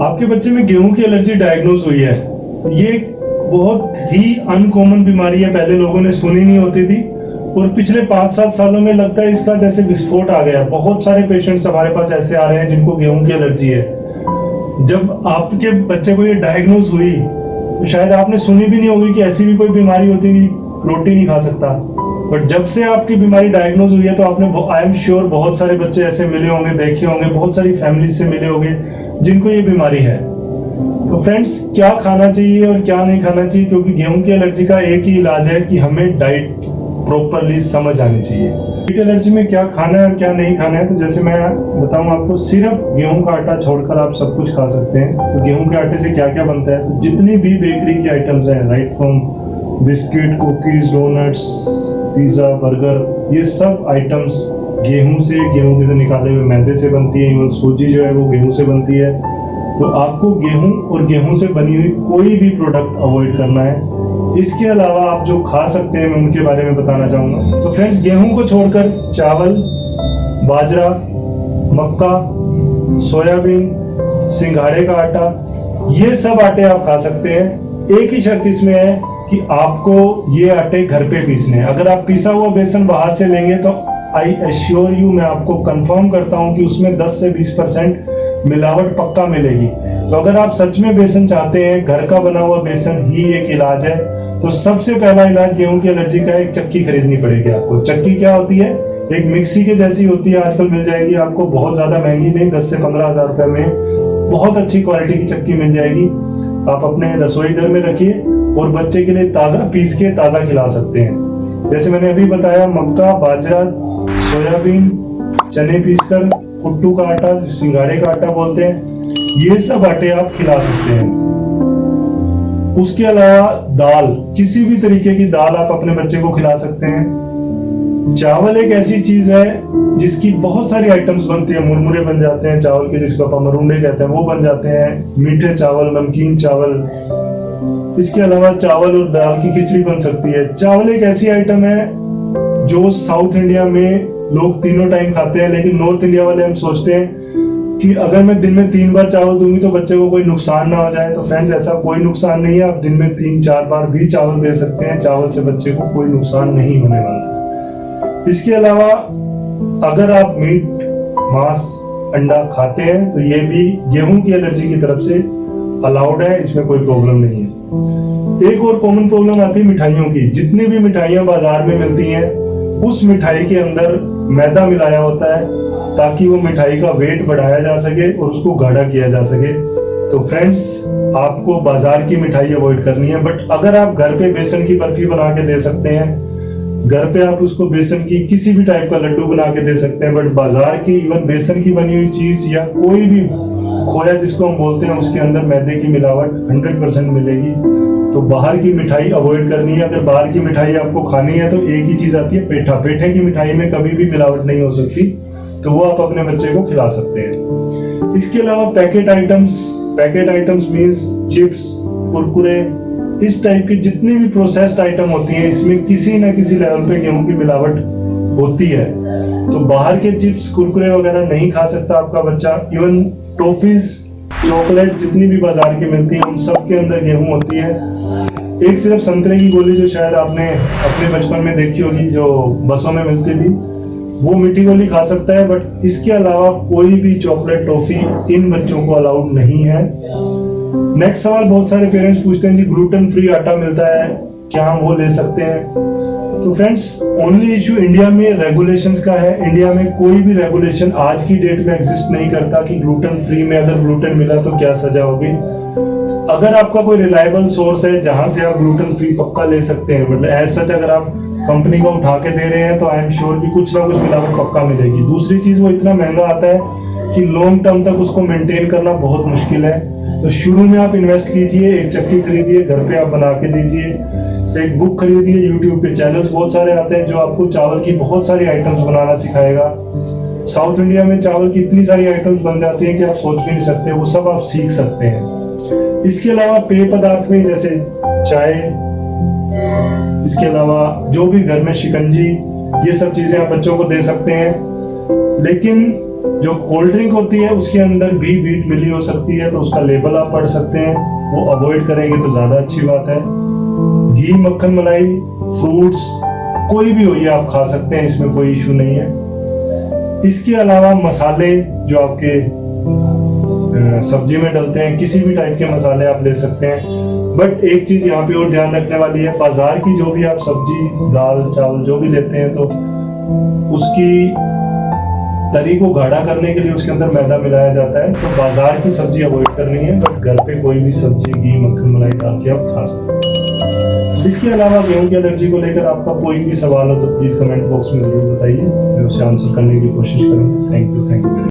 आपके बच्चे में गेहूं की एलर्जी डायग्नोज हुई है तो ये बहुत ही अनकॉमन बीमारी है, पहले लोगों ने सुनी नहीं होती थी और पिछले 5-7 सालों में लगता है इसका जैसे विस्फोट आ गया। बहुत सारे पेशेंट्स हमारे पास ऐसे आ रहे हैं जिनको गेहूं की एलर्जी है। जब आपके बच्चे को ये डायग्नोज हुई तो शायद आपने सुनी भी नहीं होगी कि ऐसी भी कोई बीमारी होती है कि रोटी नहीं खा सकता, बट जब से आपकी बीमारी डायग्नोज हुई है तो आपने आई एम श्योर बहुत सारे बच्चे ऐसे मिले होंगे, देखे होंगे, बहुत सारी फैमिली से मिले होंगे जिनको ये बीमारी है। तो फ्रेंड्स, क्या खाना चाहिए और क्या नहीं खाना चाहिए, क्योंकि गेहूं की एलर्जी का एक ही इलाज है कि हमें डाइट प्रॉपरली समझ आनी चाहिए। हीट एलर्जी में क्या खाना है और क्या नहीं खाना है, तो जैसे मैं बताऊं आपको, सिर्फ गेहूं का आटा छोड़कर आप सब कुछ खा सकते हैं। तो गेहूं के आटे से क्या क्या बनता है, तो जितनी भी बेकरी की आइटम्स हैं, right from biscuit, cookies, donuts, pizza, burger, ये सब आइटम्स गेहूं के निकाले हुए मैदे से बनती है। इवन सूजी जो है वो गेहूं से बनती है। तो आपको गेहूं और गेहूं से बनी हुई कोई भी प्रोडक्ट अवॉइड करना है। इसके अलावा आप जो खा सकते हैं मैं उनके बारे में बताना चाहूंगा। तो फ्रेंड्स, गेहूं को छोड़कर चावल, बाजरा, मक्का, सोयाबीन, सिंघाड़े का आटा, ये सब आटे आप खा सकते हैं। एक ही शर्त इसमें है कि आपको ये आटे घर पे पीसने हैं। अगर आप पीसा हुआ बेसन बाहर से लेंगे तो आई एश्योर यू, मैं आपको कंफर्म करता हूं कि उसमें 10 से 20% मिलावट पक्का मिलेगी। तो अगर आप सच में बेसन चाहते हैं, घर का बना हुआ बेसन ही एक इलाज है, तो सबसे पहला इलाज गेहूं की एलर्जी का एक चक्की खरीदनी पड़ेगी आपको। चक्की क्या होती है? एक मिक्सी के जैसी होती है, आजकल मिल जाएगी आपको, बहुत ज्यादा महंगी नहीं, 10 से 15 हजार रुपए में बहुत अच्छी क्वालिटी की चक्की मिल जाएगी। आप अपने रसोई घर में रखिए और बच्चे के लिए ताजा पीस के ताजा खिला सकते हैं। जैसे मैंने अभी बताया, मक्का, बाजरा, सोयाबीन, चने पीसकर, कुट्टू का आटा, सिंघाड़े का आटा बोलते हैं, ये सब आटे आप खिला सकते हैं। उसके अलावा दाल, किसी भी तरीके की दाल आप अपने बच्चे को खिला सकते हैं। चावल एक ऐसी चीज है जिसकी बहुत सारी आइटम्स बनती है। मुरमुरे बन जाते हैं चावल के, जिसको अपन मरुंडे कहते हैं, वो बन जाते हैं। मीठे चावल, नमकीन चावल, इसके अलावा चावल और दाल की खिचड़ी बन सकती है। चावल एक ऐसी आइटम है जो साउथ इंडिया में लोग तीनों टाइम खाते हैं, लेकिन नॉर्थ इंडिया वाले हम सोचते हैं कि अगर मैं दिन में 3 बार चावल दूंगी तो बच्चे को कोई नुकसान ना हो जाए। तो फ्रेंड्स, ऐसा कोई नुकसान नहीं है। आप दिन में 3-4 बार भी चावल दे सकते हैं। चावल से बच्चे को कोई नुकसान नहीं होने वाला। इसके अलावा अगर आप मीट, मांस, अंडा खाते हैं तो ये भी गेहूं की एलर्जी की तरफ से अलाउड है, इसमें कोई प्रॉब्लम नहीं है। एक और कॉमन प्रॉब्लम आती है मिठाइयों की। जितनी भी मिठाइयां बाजार में मिलती हैं, उस मिठाई के अंदर मैदा मिलाया होता है ताकि वो मिठाई का वेट बढ़ाया जा सके और उसको गाढ़ा किया जा सके। तो फ्रेंड्स, आपको बाजार की मिठाई अवॉइड करनी है। बट अगर आप घर पे बेसन की बर्फी बना के दे सकते हैं, घर पे आप उसको बेसन की किसी भी टाइप का लड्डू बना के दे सकते हैं, बट बाजार की इवन बेसन की बनी हुई चीज या कोई भी खोया जिसको हम बोलते हैं, उसके अंदर मैदे की मिलावट 100% मिलेगी। तो बाहर की मिठाई अवॉइड करनी है। अगर बाहर की मिठाई आपको खानी है तो एक ही चीज आती है, पेठा। पेठे की मिठाई में कभी भी मिलावट नहीं हो सकती, तो वो आप अपने बच्चे को खिला सकते हैं। इसके अलावा packet items means chips, Kurkure, इस टाइप की जितनी भी प्रोसेस्ड आइटम होती हैं, इसमें किसी ना किसी लेवल पे गेहूं की मिलावट होती है। तो बाहर के चिप्स, कुरकुरे वगैरह नहीं खा सकता आपका बच्चा। इवन टॉफीज, चॉकलेट जितनी भी बाजार की मिलती है, उन सब के अंदर गेहूं होती है। एक सिर्फ संतरे की गोली जो शायद आपने अपने बचपन में देखी होगी, जो बसों में मिलती थी, वो मीठी गोली खा सकता है। बट इसके अलावा कोई भी चॉकलेट, टॉफी इन बच्चों को अलाउड नहीं है। नेक्स्ट सवाल बहुत सारे पेरेंट्स पूछते हैं जी, ग्लूटेन फ्री आटा मिलता है, क्या हम वो ले सकते हैं? तो फ्रेंड्स, ओनली इशू इंडिया में रेगुलेशंस का है। इंडिया में कोई भी रेगुलेशन आज की डेट में एग्जिस्ट नहीं करता कि ग्लूटेन फ्री में अगर ग्लूटेन मिला तो क्या सजा होगी। अगर आपका कोई रिलायबल सोर्स है जहां से आप ग्लूटेन फ्री पक्का ले सकते हैं, मतलब एज सच अगर आप कंपनी को उठा के दे रहे हैं तो आई एम श्योर कि कुछ ना कुछ मिलावट पक्का मिलेगी। दूसरी चीज, वो इतना महंगा आता है कि लॉन्ग टर्म तक उसको मेंटेन करना बहुत मुश्किल है। तो शुरू में आप इन्वेस्ट कीजिए, एक चक्की खरीदिए, घर पे आप बना के दीजिए, एक बुक खरीदिए, यूट्यूब पे चैनल्स बहुत सारे आते हैं जो आपको चावल की बहुत सारी आइटम्स बनाना सिखाएगा। साउथ इंडिया में चावल की इतनी सारी आइटम्स बन जाती हैं कि आप सोच भी नहीं सकते, वो सब आप सीख सकते हैं। इसके अलावा पेय पदार्थ में जैसे चाय, इसके अलावा जो भी घर में शिकंजी, ये सब चीजें आप बच्चों को दे सकते हैं। लेकिन जो कोल्ड ड्रिंक होती है उसके अंदर भी व्हीट मिली हो सकती है, तो उसका लेबल आप पढ़ सकते हैं, वो अवॉइड करेंगे तो ज़्यादा अच्छी बात है। घी, मक्खन, मलाई, फ्रूट्स कोई भी हो ये आप खा सकते हैं, इसमें कोई इशू नहीं है। इसके अलावा मसाले जो आपके सब्जी में डलते हैं, किसी भी टाइप के मसाले आप ले सकते हैं। बट एक चीज यहाँ पे और ध्यान रखने वाली है, बाजार की जो भी आप सब्जी, दाल, चावल जो भी लेते हैं, तो उसकी तरी को गाढ़ा करने के लिए उसके अंदर मैदा मिलाया जाता है, तो बाजार की सब्जी अवॉइड करनी है। बट घर पे कोई भी सब्जी, घी, मक्खन, मलाई डाल के आप खा सकते हैं। इसके अलावा गेहूं की एलर्जी को लेकर आपका कोई भी सवाल हो तो प्लीज कमेंट बॉक्स में जरूर बताइए, मैं उसे आंसर करने की कोशिश करूंगा। Thank you.